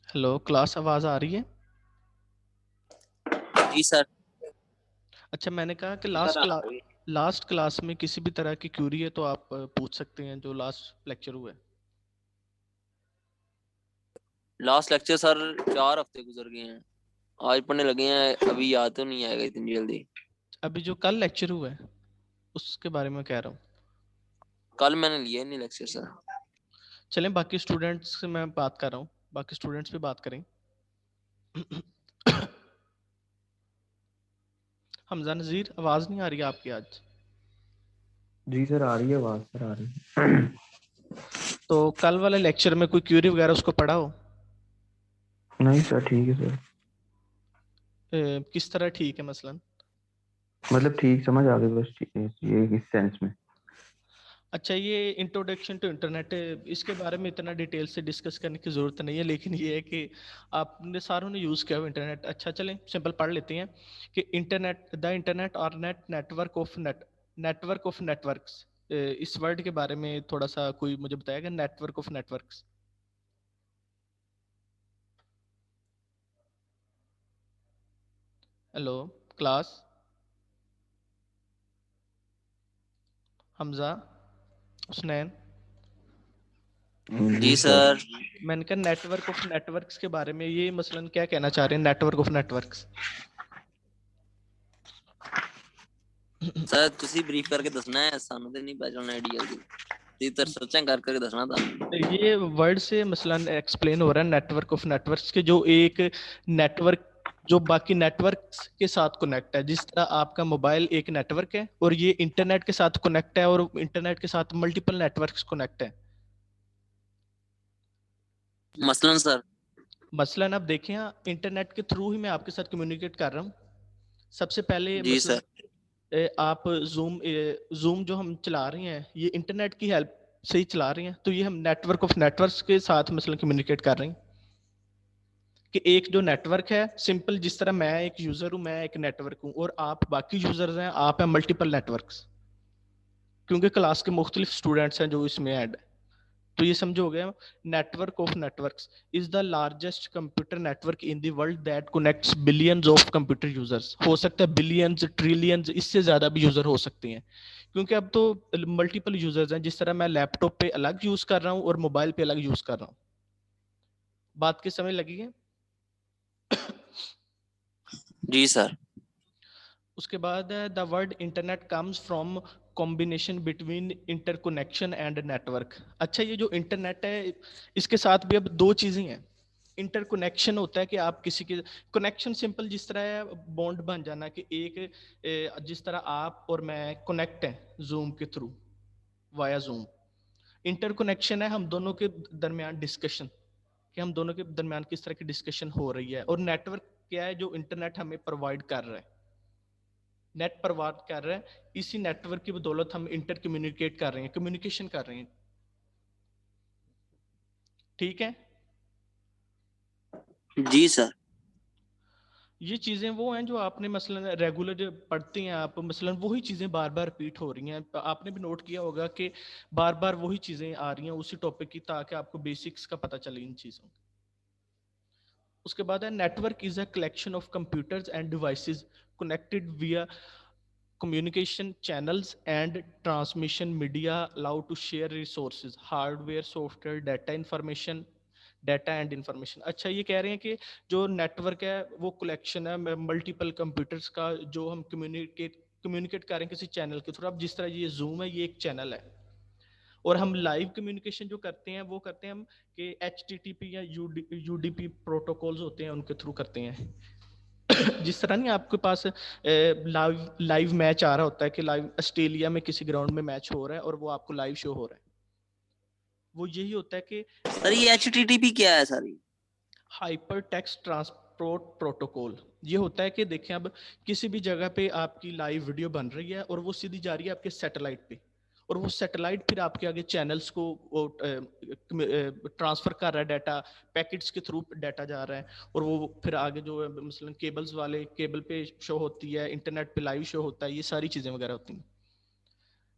Hello class, आवाज़ आ रही है? जी सर। अच्छा, मैंने कहा कि सर आ रही है। लास्ट क्लास में किसी भी तरह की क्यूरी है तो आप पूछ सकते हैं, जो लास्ट लेक्चर हुआ है। लास्ट लेक्चर सर 4 हफ्ते गुजर गए हैं। आज पढ़ने लगे हैं, अभी याद तो नहीं आएगा इतनी जल्दी। अभी जो कल लेक्चर हुआ है उसके बारे में कह रहा हूँ। कल मैंने लिया ही नहीं लेक्चर सर। चलें, बाकी स्टूडेंट्स से मैं बात कर रहा हूँ, बाकी स्टूडेंट्स भी बात करें। हमजा नज़ीर, आवाज़ नहीं आ रही है आपकी आज। जी सर, आ रही है आवाज सर, आ रही है। तो कल वाले लेक्चर में कोई क्यूरी वगैरह उसको पढ़ा हो? नहीं सर, ठीक है सर। किस तरह ठीक है मसलन? मतलब ठीक समझ आ गई, बस ये इस सेंस में। अच्छा, ये इंट्रोडक्शन टू इंटरनेट, इसके बारे में इतना डिटेल से डिस्कस करने की ज़रूरत नहीं है, लेकिन ये है कि आपने सारों ने यूज़ किया हुआ इंटरनेट। अच्छा चलें, सिंपल पढ़ लेते हैं कि इंटरनेट, द इंटरनेट और network of network of networks. इस वर्ड के बारे में थोड़ा सा कोई मुझे बताएगा, network of networks. Hello class, Hamza, Husnain. जी जी सर। सर। मैंने कहा नेटवर्क ऑफ नेटवर्क्स के बारे में, ये मसलन क्या कहना चाह रहे हैं नेटवर्क ऑफ नेटवर्क्स? सर तुसी ब्रीफ करके दसना है, सानू ते नहीं पहचान आइडिया दी। ती तर सर्चा कर करके दसना था। ये वर्ड से मसलन एक्सप्लेन हो रहा है नेटवर्क ऑफ नेटवर्क्स के, जो एक नेटवर्क जो बाकी नेटवर्क्स के साथ कनेक्ट है। जिस तरह आपका मोबाइल एक नेटवर्क है और ये इंटरनेट के साथ कनेक्ट है, और इंटरनेट के साथ मल्टीपल नेटवर्क्स कनेक्ट है। मसलन सर। मसलन अब देखें, इंटरनेट के थ्रू ही मैं आपके साथ कम्युनिकेट कर रहा हूँ। सबसे पहले जी मसलन सर। आप जूम जूम जो हम चला रहे हैं, ये इंटरनेट की हेल्प से ही चला रहे हैं, तो ये हम नेटवर्क ऑफ नेटवर्क्स के साथ मसलन कम्युनिकेट कर रहे हैं। कि एक जो नेटवर्क है सिंपल, जिस तरह मैं एक यूजर हूं, मैं एक नेटवर्क हूं, और आप बाकी यूजर्स हैं, आप हैं मल्टीपल नेटवर्क्स। क्योंकि क्लास के मुख्तलिफ स्टूडेंट्स हैं जो इसमें ऐड है। तो ये समझो हो गया। Network of networks is the largest computer network in the world that connects billions of computer users. हो सकता है बिलियंस, ट्रिलियंस, इससे ज्यादा भी यूजर हो सकते हैं, क्योंकि अब तो मल्टीपल यूजर्स हैं। जिस तरह मैं लैपटॉप पे अलग यूज कर रहा हूँ और मोबाइल पे अलग यूज कर रहा हूँ। बात की समझ लगी है? जी सर। उसके बाद the word internet comes from combination between interconnection and network. अच्छा, ये जो इंटरनेट है, इसके साथ भी अब दो चीज़ें हैं। इंटरकनेक्शन होता है कि आप किसी के, कनेक्शन सिंपल जिस तरह है बॉन्ड बन जाना, कि एक जिस तरह आप और मैं कनेक्ट हैं जूम के थ्रू, वाया जूम। इंटरकनेक्शन है हम दोनों के दरमियान डिस्कशन, कि हम दोनों के दरमियान किस तरह की डिस्कशन हो रही है। और नेटवर्क क्या है? जो इंटरनेट हमें प्रोवाइड कर रहा है, नेट पर बात कर रहे हैं, इसी नेटवर्क की बदौलत हम इंटर कम्युनिकेट कर रहे हैं, कम्युनिकेशन कर रहे हैं। ठीक है, जी सर। ये चीजें वो हैं जो आपने मसलन रेगुलर पढ़ते हैं आप, मसलन वही चीजें बार बार रिपीट हो रही हैं। आपने भी नोट किया होगा कि बार बार वही चीजें आ रही हैं उसी टॉपिक की, ताकि आपको बेसिक्स का पता चले इन चीजों। उसके बाद है network is a collection of computers end devices connected विया communication channels and transmission media, allow to share resources, hardware, software, data and information। अच्छा, ये कह रहे हैं कि जो नेटवर्क है वो कलेक्शन है मल्टीपल कंप्यूटर्स का, जो हम कम्युनिकेट कर रहे हैं किसी चैनल के थ्रू। अब जिस तरह ये जूम है, ये एक चैनल है, और हम लाइव कम्युनिकेशन जो करते हैं वो करते हैं हम कि HTTP या UDP प्रोटोकॉल्स होते हैं, उनके थ्रू करते हैं। जिस तरह नहीं आपके पास लाइव लाइव मैच आ रहा होता है, कि लाइव ऑस्ट्रेलिया में किसी ग्राउंड में मैच हो रहा है और वो आपको लाइव शो हो रहा है, वो यही होता है कि सर ये HTTP क्या है sir? Hyper text transport protocol. ये होता है कि देखें, अब किसी भी जगह पे आपकी लाइव वीडियो बन रही है और वो सीधी जा रही है आपके सैटेलाइट पे, और वो सैटेलाइट फिर आपके आगे चैनल्स को ट्रांसफर कर रहा है डाटा, पैकेट्स के थ्रू डाटा जा रहा है, और वो फिर आगे जो है मसलन केबल्स वाले केबल पे शो होती है, इंटरनेट पे लाइव शो होता है, ये सारी चीज़ें वगैरह होती हैं।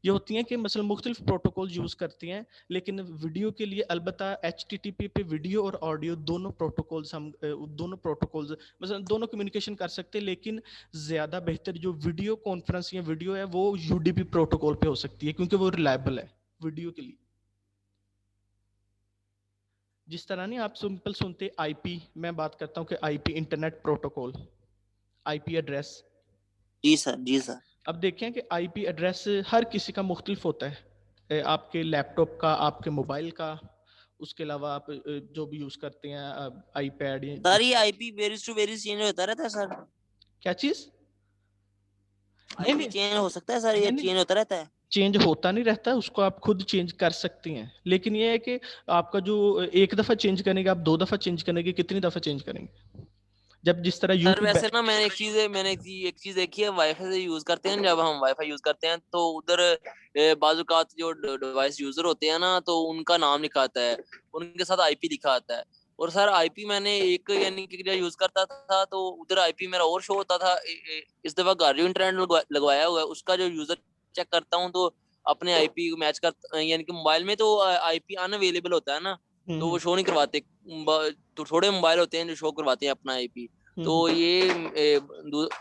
ये होती हैं कि मसलन मुख्तलिफ प्रोटोकॉल यूज करती हैं, लेकिन वीडियो के लिए अलबत्ता HTTP पे वीडियो और ऑडियो दोनों प्रोटोकॉल्स हम दोनों प्रोटोकॉल्स मसलन दोनों कम्युनिकेशन कर सकते हैं, लेकिन ज्यादा बेहतर जो वीडियो कॉन्फ्रेंस या वीडियो है वो UDP प्रोटोकॉल पे हो सकती है, क्योंकि वो रिलायबल है वीडियो के लिए। जिस तरह नहीं आप सिंपल सुनते IP, मैं बात करता हूँ कि IP internet protocol, IP address. जी सर, जी सर। अब देखें कि IP एड्रेस हर किसी का मुख्तलिफ होता है, आपके लैपटॉप का, आपके मोबाइल का, उसके अलावा आप जो भी यूज करते हैं iPad सर ये IP varies to varies change होता रहता है सर? क्या चीज? नहीं आईपी नहीं चेंज हो सकता है सर, ये नहीं नहीं, चेंज होता रहता है? चेंज होता नहीं रहता है, उसको आप खुद चेंज कर सकती हैं, लेकिन ये है कि आपका जो एक दफा चेंज करने के, आप 2 दफा चेंज करने के, कितनी दफा चेंज करेंगे? जब जिस तरह सर यूट्यूब। वैसे ना मैंने एक चीज देखी है, वाईफाई से यूज करते हैं, जब हम वाईफाई यूज करते हैं तो उधर बाजुकात जो डिवाइस यूजर होते हैं ना, तो उनका नाम लिखा आता है, उनके साथ आईपी लिखा आता है। और सर आईपी मैंने एक यानी कि जब यूज करता था तो उधर आईपी मेरा और शो होता था। इस दफा घर जो इंटरनेट लगवाया हुआ है उसका जो यूजर चेक करता हूँ तो अपने आईपी मैच कर, यानी कि मोबाइल में तो आईपी अनअवेलेबल होता है ना, तो वो शो नहीं करवाते। तो थोड़े मोबाइल होते हैं जो शो करवाते हैं अपना आईपी। तो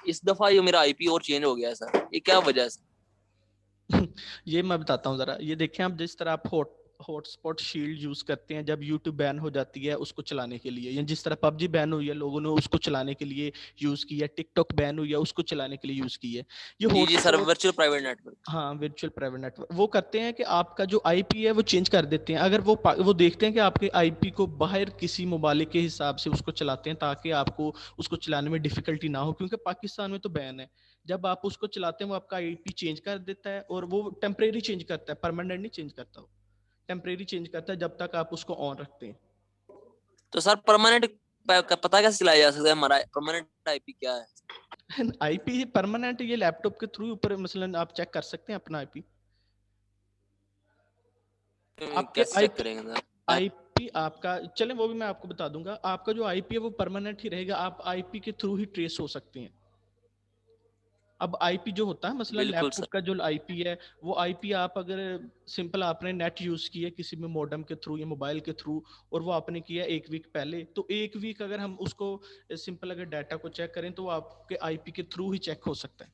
इस दफा ये मेरा आईपी और चेंज हो गया है सर, ये क्या वजह है सर? ये मैं बताता हूँ जरा, ये देखें आप, जिस तरह आप हॉटस्पॉट शील्ड यूज करते हैं जब यूट्यूब बैन हो जाती है उसको चलाने के लिए, या जिस तरह PUBG बैन हुई है लोगों ने उसको चलाने के लिए यूज किया, टिकटॉक बैन हुई है उसको चलाने के लिए यूज की है, ये जी जी sir, hotspot. Virtual private network. हाँ, वर्चुअल प्राइवेट नेटवर्क वो करते हैं कि आपका जो IP है वो चेंज कर देते हैं, अगर वो देखते हैं कि आपके IP को बाहर किसी ममालिक के हिसाब से उसको चलाते हैं ताकि आपको उसको चलाने में डिफिकल्टी ना हो, क्योंकि पाकिस्तान में तो बैन है। जब आप उसको चलाते हैं वो आपका IP चेंज कर देता है, और वो टेम्परेरी चेंज करता है, परमानेंट नहीं चेंज करता, वो टेम्परेरी चेंज करता है जब तक आप उसको ऑन रखते हैं। तो सर परमानेंट का पता कैसे चलाया जा सकता है, हमारा परमानेंट आईपी क्या है? IP परमानेंट ये लैपटॉप के थ्रू ऊपर मसलन आप चेक कर सकते हैं अपना IP। आपके कैसे चेक करेंगे सर? IP आपका, चलें वो भी मैं आपको बता दूंगा, आपका जो IP है वो परमानेंट ही रहेगा, आप IP के थ्रू ही ट्रेस हो सकते हैं। अब IP जो होता है मसलन बिल्कुल लैपटॉप सर। का जो IP है, वो IP आप अगर सिंपल आपने नेट यूज किया किसी में मॉडेम के थ्रू या मोबाइल के थ्रू, और वो आपने किया 1 वीक पहले, तो 1 वीक अगर हम उसको सिंपल अगर डाटा को चेक करें तो वो आपके IP के थ्रू ही चेक हो सकता है।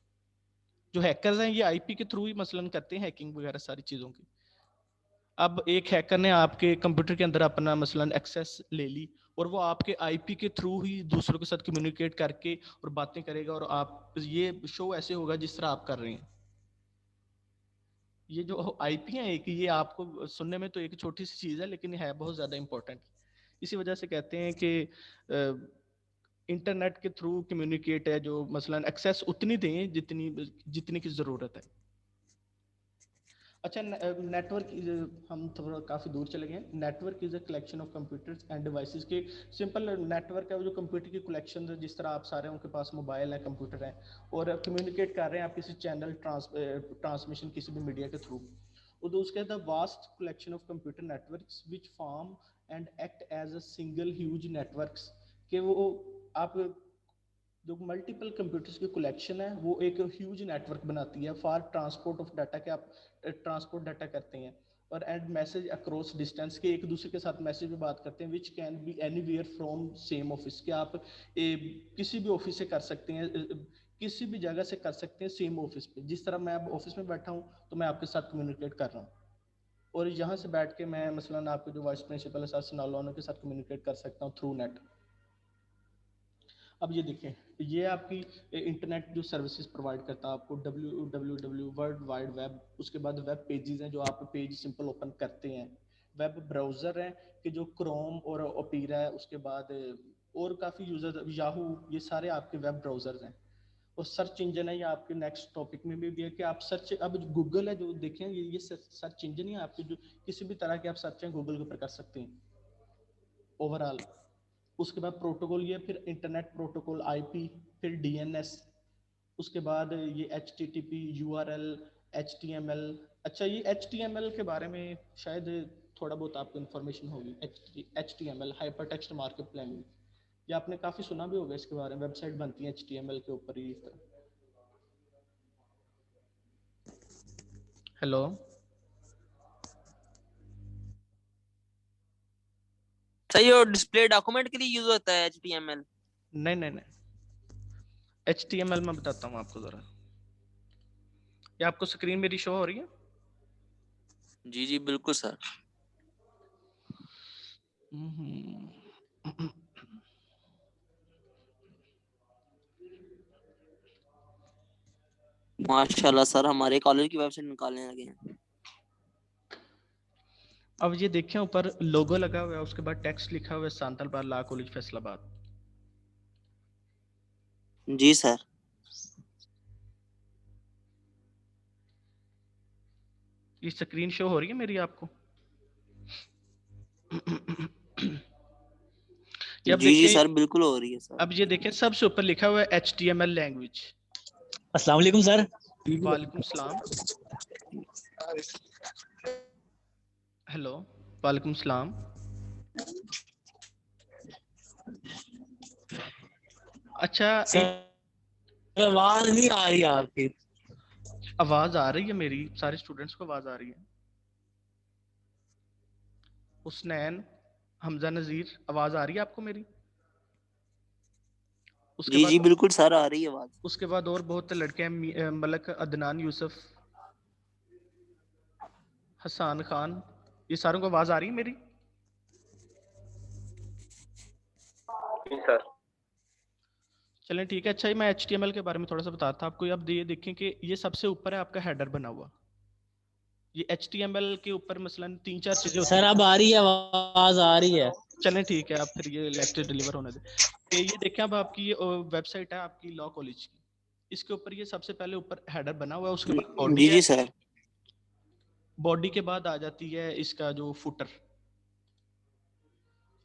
जो हैकर्स हैं ये IP के थ्रू ही मसलन करते हैं हैकिंग वगैरह सारी चीजों की। अब एक हैकर ने आपके कंप्यूटर के अंदर अपना मसलन एक्सेस ले ली, और वो आपके IP के थ्रू ही दूसरों के साथ कम्युनिकेट करके और बातें करेगा, और आप ये शो ऐसे होगा जिस तरह आप कर रहे हैं। ये जो IP है एक, ये आपको सुनने में तो एक छोटी सी चीज है लेकिन है बहुत ज्यादा इंपॉर्टेंट। इसी वजह से कहते हैं कि इंटरनेट के थ्रू कम्युनिकेट है जो मसलन एक्सेस उतनी दें जितनी जितनी की जरूरत है। अच्छा, नेटवर्क हम थोड़ा काफ़ी दूर चले गए। Network is a collection of computers end devices के, सिंपल नेटवर्क है वो जो कंप्यूटर की कलेक्शन है, जिस तरह आप सारे उनके पास मोबाइल है, कंप्यूटर है, और कम्युनिकेट कर रहे हैं आप किसी चैनल ट्रांसमिशन किसी भी मीडिया के थ्रू। और उसके the vast collection of computer networks which form and act as a single huge networks, कि वो आप जो मल्टीपल कंप्यूटर्स की कलेक्शन है वो एक ह्यूज नेटवर्क बनाती है फॉर ट्रांसपोर्ट ऑफ डाटा, के आप ट्रांसपोर्ट डाटा करते हैं, और एंड मैसेज अक्रॉस डिस्टेंस, के एक दूसरे के साथ मैसेज में बात करते हैं, which can be anywhere from same office, के आप किसी भी ऑफिस से कर सकते हैं, किसी भी जगह से कर सकते हैं सेम ऑफिस पे। जिस तरह मैं अब ऑफिस में बैठा हूँ तो मैं आपके साथ कम्युनिकेट कर रहा हूँ, और यहाँ से बैठ के मैं मसलन आपके जो वाइस प्रिंसिपल है सर सनाउल्लाह के साथ कम्युनिकेट कर सकता हूँ थ्रू नेट। अब ये देखें, ये आपकी इंटरनेट जो सर्विसेज प्रोवाइड करता है आपको, www वर्ल्ड वाइड वेब, उसके बाद वेब पेजेस हैं जो आप पेज सिंपल ओपन करते हैं, वेब ब्राउज़र हैं कि जो क्रोम और ओपेरा है, उसके बाद और काफ़ी यूज़र याहू, ये सारे आपके वेब ब्राउज़र्स हैं। और सर्च इंजन है, ये आपके नेक्स्ट टॉपिक में भी है कि आप सर्च, अब गूगल है जो देखें, ये सर्च इंजन ही आपके जो किसी भी तरह के आप सर्च हैं गूगल के ऊपर कर सकते हैं ओवरऑल। उसके बाद प्रोटोकॉल, ये फिर इंटरनेट प्रोटोकॉल IP, फिर DNS, उसके बाद ये HTTP URL HTML। अच्छा, ये HTML के बारे में शायद थोड़ा बहुत आपको इन्फॉर्मेशन होगी। HTML hyper text markup language, ये आपने काफ़ी सुना भी होगा इसके बारे में, वेबसाइट बनती है HTML के ऊपर ही इस तरह। हेलो, सर ये डिस्प्ले डॉक्यूमेंट के लिए यूज होता है HTML? नहीं नहीं नहीं, HTML में बताता हूँ आपको जरा। ये आपको स्क्रीन मेरी शो हो रही है? जी जी बिल्कुल सर। हम्म। माशाल्लाह सर, हमारे कॉलेज की वेबसाइट निकालने लगे हैं। अब ये देखें, ऊपर लोगो लगा हुआ है, उसके बाद टेक्स्ट लिखा हुआ है सांतलबाद लॉ कॉलेज फैसलाबाद। जी सर। ये स्क्रीन शो हो रही है मेरी आपको? ये अब जी जी देखें, सर बिल्कुल हो रही है सर। अब ये देखें सबसे ऊपर लिखा हुआ है HTML लैंग्वेज। अस्सलाम वालेकुम सर। वालेकुम सलाम। हेलो, वालेकुम सलाम। अच्छा, सर आवाज नहीं आ रही आपकी। आवाज आ रही है मेरी, सारे स्टूडेंट्स को आवाज आ रही है। हुसनैन, हमजा नजीर, आवाज आ रही है आपको मेरी? उसके जी बाद, जी बिल्कुल सर, आ रही है आवाज। उसके बाद और बहुत लड़के हैं, मलक, अदनान, यूसुफ, हसान खान, ये सारों को आवाज आ रही है मेरी? जी सर। चलें ठीक है। अच्छा, ये मैं HTML के बारे में थोड़ा सा बताता था आपको। अब ये देखें कि ये सबसे ऊपर है आपका हेडर बना हुआ। ये HTML के ऊपर मसलन 3-4 चीजें होती सर हैं। अब आ रही है, आवाज आ रही है। चलें ठीक है, आप फिर ये लेक्चर डिलीवर होने दें कि ये देखें, अब आपकी ये वेबसाइट है आपकी लॉ कॉलेज की। इसके ऊपर ये सबसे पहले ऊपर हेडर बना हुआ है, उसके बाद बॉडी जी है। जी सर। बॉडी के बाद आ जाती है इसका जो फुटर।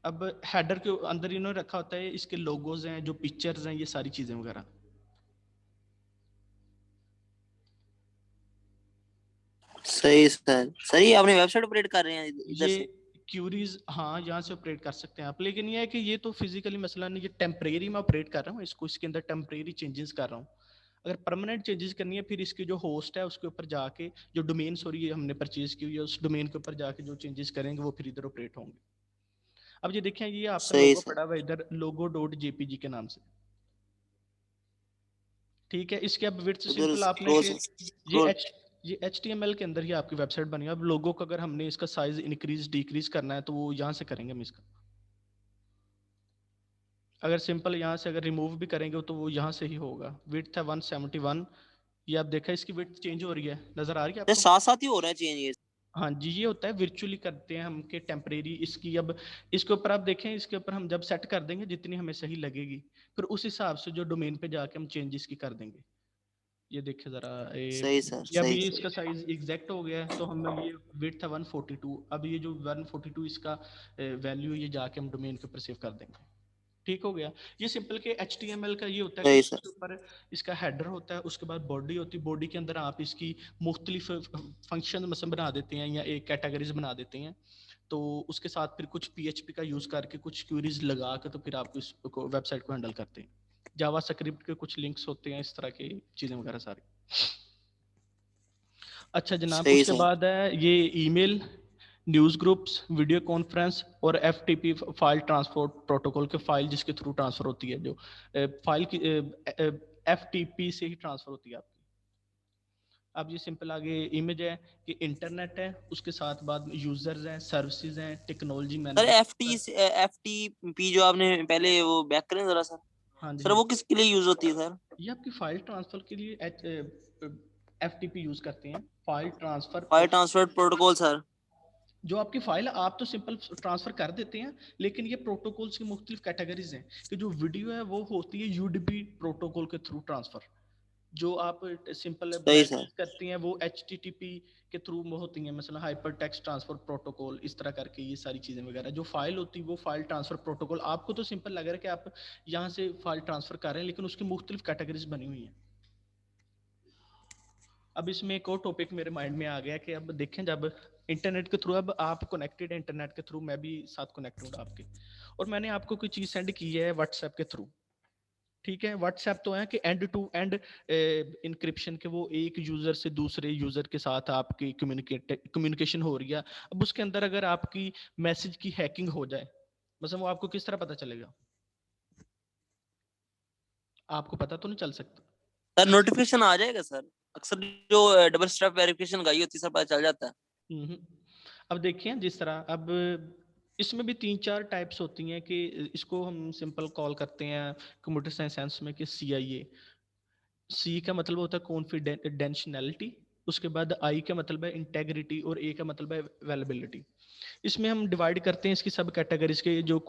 अब हेडर के अंदर इन्होंने रखा होता है इसके लोगोज हैं, जो पिक्चर्स हैं, ये सारी चीजें वगैरह। सही सर। सर ये आपने वेबसाइट ऑपरेट कर रहे हैं इधर ये से? क्यूरीज, हाँ, यहाँ से ऑपरेट कर सकते हैं आप, लेकिन ये है कि ये तो फिजिकली मसला नहीं, ये टेम्परेरी में ऑपरेट कर रहा हूँ इसको, इसके अंदर टेम्परेरी चेंजेस कर रहा हूँ। अगर परमानेंट चेंजेस करनी है, फिर इसकी जो होस्ट है उसके ऊपर जाके, जो डोमेन सॉरी हमने परचेज की हुई है, उस डोमेन के ऊपर जाके जो चेंजेस करेंगे वो फिर इधर ऑपरेट होंगे। अब ये देखें, ये आपका सही लोगो सर। पड़ा हुआ है इधर, logo.jpg के नाम से। ठीक है, इसके अब विड्थ उधर सिंपल आपने स्क्रॉल कि ये स्क्रॉल। एच ये HTML के अंदर ही आपकी वेबसाइट बनी है। अब लोगो को अगर हमने इसका साइज इंक्रीज डिक्रीज करना है तो वो यहाँ से करेंगे हम इसका। अगर सिंपल यहाँ से अगर रिमूव भी करेंगे तो वो यहाँ से ही होगा। विड्थ है 171। ये आप देखा, इसकी विड्थ चेंज हो रही है, नजर आ रही है सर आपको? साथ साथ ही हो रहा है चेंज ये? हाँ जी, ये होता है वर्चुअली करते हैं हम के टेम्परेरी इसकी। अब इसके ऊपर आप देखें, इसके ऊपर हम जब सेट कर देंगे जितनी हमें सही लगेगी, फिर उस हिसाब से जो डोमेन पे जाके हम चेंजेस की कर देंगे। ये देखिए जरा, सही सर। ये अब सही ये सर। इसका साइज एग्जैक्ट हो गया है, तो हम ये विड्थ था 142, अब ये जो 142 इसका वैल्यू, ये जाके हम डोमेन के ऊपर सेव कर देंगे। ठीक हो गया। ये सिंपल के HTML का ये होता है कि सही सर। सबसे ऊपर इसका हेडर होता है, उसके बाद बॉडी होती है, बॉडी के अंदर आप इसकी मुख्तलिफ फंक्शन मसलन बना देते हैं या एक कैटेगरीज बना देते हैं। तो उसके साथ फिर कुछ PHP का यूज करके कुछ क्यूरीज लगा के तो फिर आप इस वेबसाइट को हैंडल करते हैं। जावा स्क्रिप्ट के कुछ लिंक्स होते हैं, इस तरह की चीजें वगैरह सारी। अच्छा जनाब, सही उसके सर। बाद है ये email, news groups, video conference और FTP फाइल ट्रांसपोर्ट प्रोटोकॉल के फाइल जिसके थ्रू ट्रांसफर होती है, जो फाइल की FTP से ही ट्रांसफर होती है आपकी। अब ये सिंपल आगे इमेज है कि इंटरनेट है, उसके साथ बाद यूजर्स हैं, सर्विसेज हैं, टेक्नोलॉजी सर मैनेजमेंट। FTP जो आपने पहले वो बैक करें जरा सर। हाँ जी, सर हाँ वो जी, किसके लिए यूज होती है सर? ये आपकी फाइल ट्रांसफर के लिए FTP यूज करते हैं, file transfer. File transfer protocol sir. जो आपकी फाइल है आप तो सिंपल ट्रांसफर कर देते हैं, लेकिन ये प्रोटोकॉल्स की मुख्तलिफ कैटेगरीज हैं कि जो वीडियो है वो होती है UDP प्रोटोकॉल के थ्रू ट्रांसफर। जो आप सिंपल सही सर। मैसेज करती हैं वो HTTP के थ्रू वो होती हैं, मतलब हाइपर टेक्स्ट ट्रांसफर प्रोटोकॉल, इस तरह करके ये सारी चीज़ें वगैरह। जो फाइल होती है वो फाइल ट्रांसफर प्रोटोकॉल। आपको तो सिंपल लग रहा है कि आप यहाँ से फाइल ट्रांसफर कर रहे हैं, लेकिन उसकी मुख्तलिफ कैटेगरीज बनी हुई हैं। अब इसमें एक और टॉपिक मेरे माइंड में आ गया कि अब देखें, जब इंटरनेट के थ्रू अब आप कनेक्टेड हैं इंटरनेट के थ्रू, मैं भी साथ कनेक्ट हूँ आपके, और मैंने आपको कोई चीज़ सेंड की है व्हाट्सएप के थ्रू। ठीक है। व्हाट्सएप तो है कि एंड टू एंड इंक्रिप्शन के, वो एक यूजर से दूसरे यूजर के साथ आपकी कम्युनिकेशन हो रही है। अब उसके अंदर अगर आपकी मैसेज की हैकिंग हो जाए, मतलब वो आपको किस तरह पता चलेगा? आपको पता तो नहीं चल सकता। सर नोटिफिकेशन आ जाएगा सर, अक्सर जो डबल स्टेप वेरिफिकेशन गई होती है सर, पता चल जाता है। हम्म। अब देखिए जिस तरह, अब इसमें भी 3-4 टाइप्स होती हैं कि इसको हम सिंपल कॉल करते हैं कंप्यूटर साइंस में कि CIA। सी का मतलब होता है कॉन्फिडेंशियलिटी, उसके बाद आई का मतलब है इंटेग्रिटी, और ए का मतलब है अवेलेबिलिटी। इसमें हम डिवाइड करते हैं इसकी सब कैटेगरीज के। जो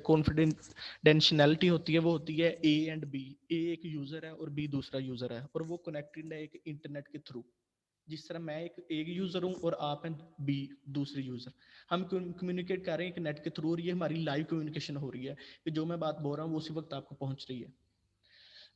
कॉन्फिडेंशियलिटी होती है वो होती है ए एंड बी। ए एक यूजर है और बी दूसरा यूजर है, और वो कनेक्टेड है एक इंटरनेट के थ्रू। जिस तरह मैं एक यूजर हूँ और आप हैं बी दूसरे यूजर, हम कम्युनिकेट कर रहे हैं एक नेट के थ्रू, और ये हमारी लाइव कम्युनिकेशन हो रही है कि जो मैं बात बोल रहा हूँ वो उसी वक्त आपको पहुंच रही है।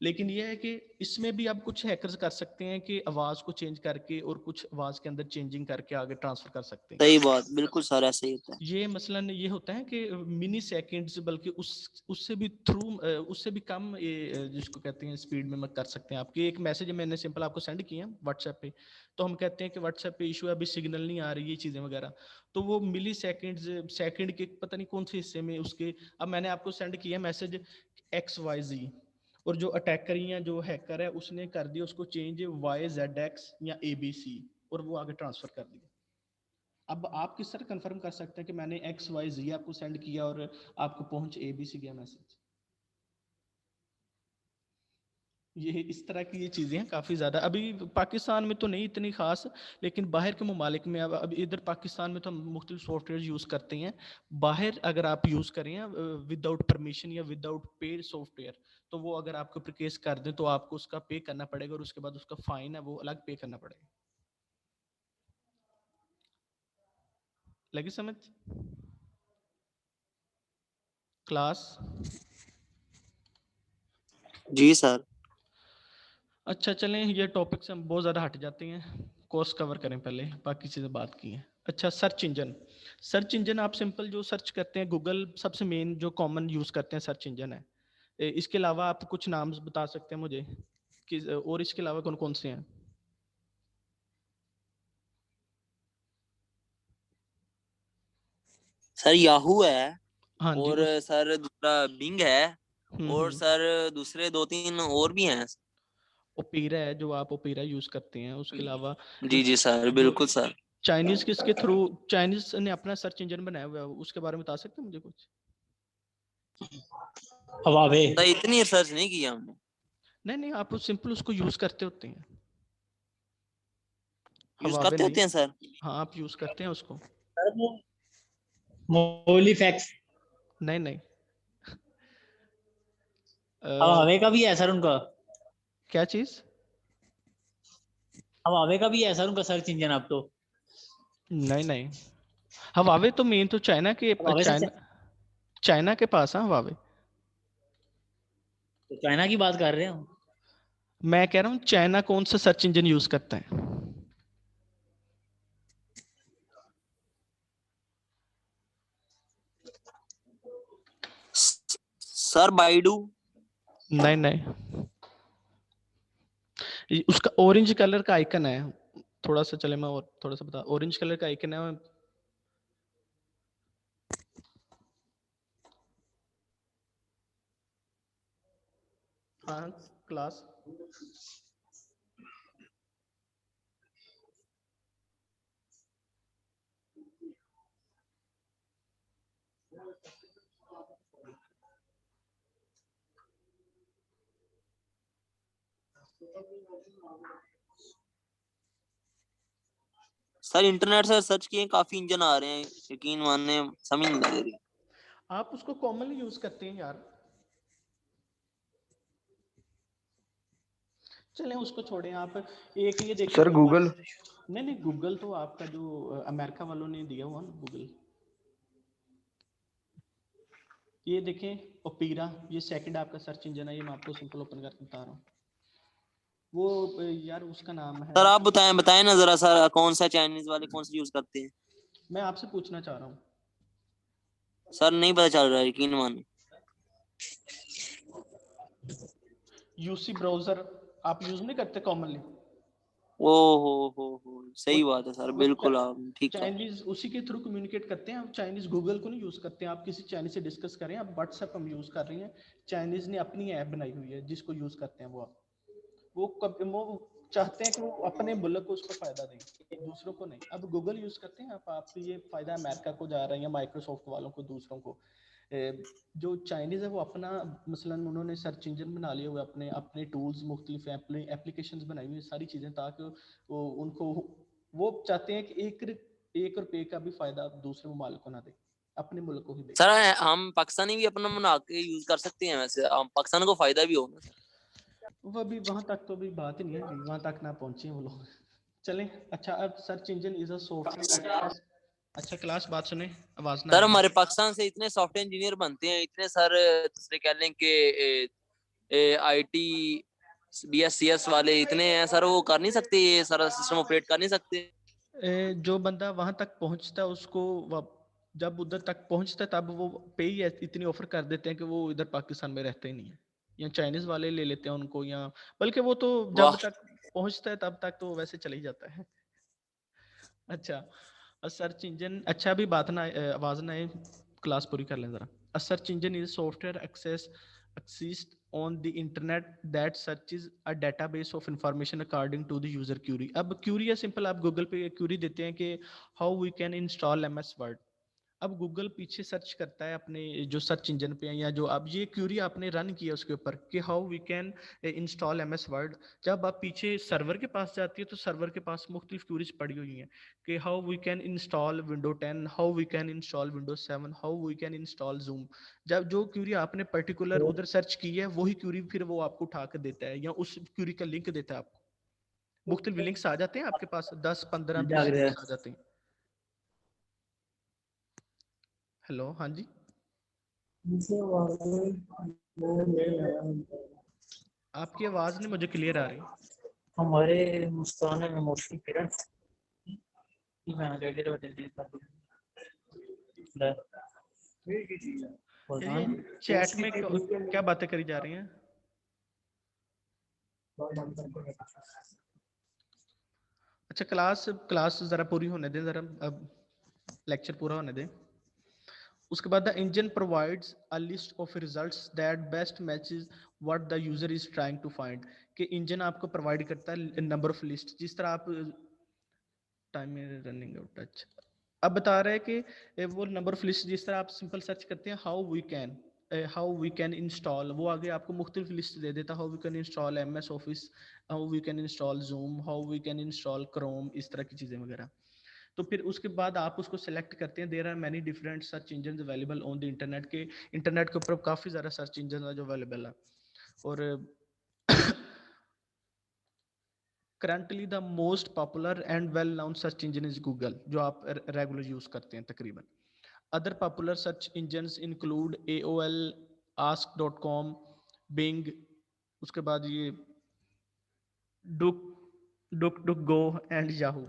लेकिन ये है कि इसमें भी आप कुछ हैकर्स कर सकते हैं कि आवाज को चेंज करके और कुछ आवाज के अंदर चेंजिंग करके आगे ट्रांसफर कर सकते हैं। सही बात, बिल्कुल सर ऐसा ही होता है। ये मसलन ये होता है कि मिनी सेकेंड्स, बल्कि उससे भी थ्रू, उससे भी कम ये जिसको कहते हैं स्पीड में कर सकते हैं। आपके एक मैसेज मैंने सिंपल आपको सेंड किया व्हाट्सएप पे, तो हम कहते हैं कि व्हाट्सएप पे इशू है, अभी सिग्नल नहीं आ रही, ये चीज़ें वगैरह। तो वो मिली सेकेंड्स, सेकेंड के पता नहीं कौन से हिस्से में उसके, अब मैंने आपको सेंड किया मैसेज XYZ, और जो अटैकर या जो हैकर है उसने कर दिया उसको चेंज YZX या ABC, और वो आगे ट्रांसफर कर दिया। अब आप किस तरह कंफर्म कर सकते हैं कि मैंने XYZ आपको सेंड किया और आपको पहुंच ABC गया मैसेज? ये इस तरह की ये चीज़ें हैं काफ़ी ज़्यादा। अभी पाकिस्तान में तो नहीं इतनी खास, लेकिन बाहर के ममालिक में, अब इधर पाकिस्तान में तो हम मुख्तलिफ सॉफ्टवेयर यूज़ करते हैं। बाहर अगर आप यूज़ करें विदाउट परमिशन या विदाउट पे सॉफ्टवेयर, तो वो अगर आपको केस कर दें तो आपको उसका पे करना पड़ेगा, और उसके बाद उसका फाइन है वो अलग पे करना पड़ेगा। लगी समझ क्लास? जी सर। अच्छा चलें, ये टॉपिक से हम बहुत ज़्यादा हट जाते हैं, कोर्स कवर करें पहले, बाकी चीज़ें बात की हैं। अच्छा, सर्च इंजन। सर्च इंजन आप सिंपल जो सर्च करते हैं, गूगल सबसे मेन जो कॉमन यूज़ करते हैं सर्च इंजन है। इसके अलावा आप कुछ नाम बता सकते हैं मुझे कि और इसके अलावा कौन कौन से हैं? सर याहू है, हाँ जी और उस। सर दूसरा बिंग है, और हम्म। सर दूसरे 2-3 और भी हैं। ओपेरा है, जो आप ओपेरा यूज़ करते हैं। उसके अलावा जो जी जी सर, जो बिल्कुल सर। चाइनीज़ किसके थ्रू, चाइनीज़ ने अपना सर्च इंजन बनाया हुआ है, उसके बारे में बता सकते हैं मुझे कुछ? हवावे। सर इतनी रिसर्च नहीं की हमने। नहीं नहीं, आप सिंपल उसको यूज़ करते होते हैं, यूज हवावे करते नहीं। होते हैं सर। हाँ आप यूज़ करते हैं उसको। मोलीफैक्स। नहीं नहीं। हवावे का भी है सर उनका। क्या चीज? हवावे का भी है सर उनका सर्च इंजन अब तो। नहीं नहीं, हवावे तो मेन तो चाइना के, हवावे से चाइना चाइना के पास है हवावे। तो चाइना की बात कर रहे हैं हम। मैं कह रहा हूँ चाइना कौन सा सर्च इंजन यूज करता है? Sir Baidu. नहीं नहीं, उसका ऑरेंज कलर का आइकन है। थोड़ा सा चले, मैं और थोड़ा सा बता, ऑरेंज कलर का आइकन है। हाँ क्लास। सर इंटरनेट से सर्च किए काफी इंजन आ रहे हैं, यकीन मानने समझ नहीं लग रही। आप उसको कॉमनली यूज करते हैं यार। चलें उसको छोड़ें आप। एक ये देखें सर गूगल। गूगल। नहीं नहीं, गूगल तो आपका जो अमेरिका वालों ने दिया हुआ ना गूगल। ये देखें ओपेरा, ये सेकंड आपका सर्च इंजन है, ये मैं आपको सिंपल ओपन करके बता रहा हूँ। वो यार उसका नाम है, सर आप बताएं बताएं ना जरा सर, कौन सा चाइनीज वाले कौन सा यूज करते हैं? मैं आपसे पूछना चाह रहा हूँ। सर नहीं पता चल रहा है, यकीन माने। यूसी ब्राउजर आप यूज नहीं करते कॉमनली? ओ हो, सही बात है सर, वो बिल्कुल आप ठीक कहा। चाइनीज उसी के थ्रू कम्युनिकेट करते हैं। आप चाइनीज गूगल को नहीं यूज करते हैं। आप किसी चाइनीज से डिस्कस करें, आप व्हाट्सएप हम यूज कर रही हैं, चाइनीज ने अपनी ऐप बनाई हुई है जिसको यूज करते हैं वो। आप वो चाहते हैं कि वो अपने मुल्क को उसको फायदा दें, दूसरों को नहीं। अब गूगल यूज करते हैं आप ये फायदा अमेरिका को जा रहा है या माइक्रोसॉफ्ट वालों को, दूसरों को। जो चाइनीज है वो अपना मसलन उन्होंने सर्च इंजन बना लिए हुए, अपने अपने टूल्स, मुख्तलिफ एप्लीकेशंस बनाई हुई सारी चीज़ें, ताकि वो उनको वो चाहते हैं कि एक रुपये का भी फायदा दूसरे ममालिक को ना दे, अपने मुल्क को ही दे। सर हम पाकिस्तानी भी अपना बना के यूज कर सकते हैं, वैसे हम पाकिस्तान को फायदा भी हो ना सर। वो अभी वहां तक तो अभी बात ही नहीं है, वहां तक ना पहुंचे वो लोग। चलें। अच्छा, अब search engine is a software. अच्छा क्लास, बात सुने, आवाज ना सर आए। हमारे पाकिस्तान से इतने सॉफ्टवेयर इंजीनियर बनते हैं, इतने सर दूसरे कह लें कि आईटी बीएससीएस वाले इतने हैं सर, वो कर नहीं सकते, ये सारा सिस्टम ऑपरेट कर नहीं सकते। जो बंदा वहां तक पहुंचता है उसको जब उधर तक पहुंचता है तब वो पे ही इतनी ऑफर कर देते हैं कि वो इधर पाकिस्तान में रहते ही नहीं है, या चाइनीज वाले ले लेते हैं उनको, या बल्कि वो तो जब वाह। तक पहुंचता है तब तक तो वैसे चला ही जाता है। अच्छा, सर्च इंजन, अच्छा अभी बात ना आवाज ना आए, क्लास पूरी कर लें जरा। A search engine is software accessed on the internet that searches a database of information according to the user query. अब क्यूरी है सिंपल, आप गूगल पे क्यूरी देते हैं कि how we can install MS word. अब गूगल पीछे search करता है अपने जो सर्च इंजन पे है, या जो अब ये क्यूरी आपने रन किया उसके ऊपर कि how we can install MS word. जब आप पीछे सर्वर के पास जाती है तो सर्वर के पास मुख्तलिफ क्यूरीज पड़ी हुई हैं कि how we can install window 10, how we can install window 7, how we can install zoom. जब जो क्यूरी आपने पर्टिकुलर उधर सर्च की है वही क्यूरी फिर वो आपको उठा कर देता है, या उस क्यूरी का लिंक देता है आपको। मुख्तलिफ लिंक्स आ जाते हैं आपके पास, 10 15 जाग 20 रहा है। लिंक्स आ जाते हैं। हेलो, हाँ जी, आपकी आवाज नहीं मुझे क्लियर आ रही। हमारे मुस्कान में मोस्टली पेरेंट्स ये चैट में क्या बातें करी जा रही हैं? अच्छा, क्लास क्लास जरा पूरी होने दें, जरा अब लेक्चर पूरा होने दें। उसके बाद the engine provides a list of results that best matches what the user is trying to find. कि इंजन आपको प्रोवाइड करता है नंबर ऑफ लिस्ट, जिस तरह आप टाइम रनिंग आउट। अच्छा, अब बता रहे हैं कि वो नंबर ऑफ लिस्ट, जिस तरह आप सिंपल सर्च करते हैं हाउ वी कैन इंस्टॉल, वो आगे आपको मुख्तलिफ लिस्ट दे देता है। How we can install MS office, how we can install zoom, how we can install chrome, इस तरह की चीज़ें वगैरह। तो फिर उसके बाद आप उसको सेलेक्ट करते हैं। There are many different search engine available on the internet, के इंटरनेट के ऊपर काफ़ी ज़्यादा सर्च इंजन है जो अवेलेबल है। और currently the most popular and well known search engine is Google, जो आप रेगुलर यूज करते हैं तकरीबन। Other popular search engines include AOL, ask.com, Bing, उसके बाद ये डुक डुक डुक गो एंड याहू।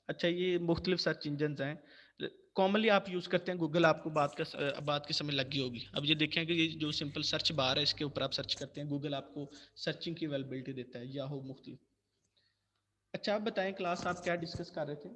अच्छा, ये मुख्तलिफ सर्च इंजन हैं। कॉमनली आप यूज़ करते हैं गूगल, आपको बात की समझ लगी होगी। अब ये देखें कि ये जो सिंपल सर्च बार है इसके ऊपर आप सर्च करते हैं, गूगल आपको सर्चिंग की अवेलेबिलिटी देता है, याहू मुख्तलिफ। अच्छा, आप बताएं क्लास, आप क्या डिस्कस कर रहे थे?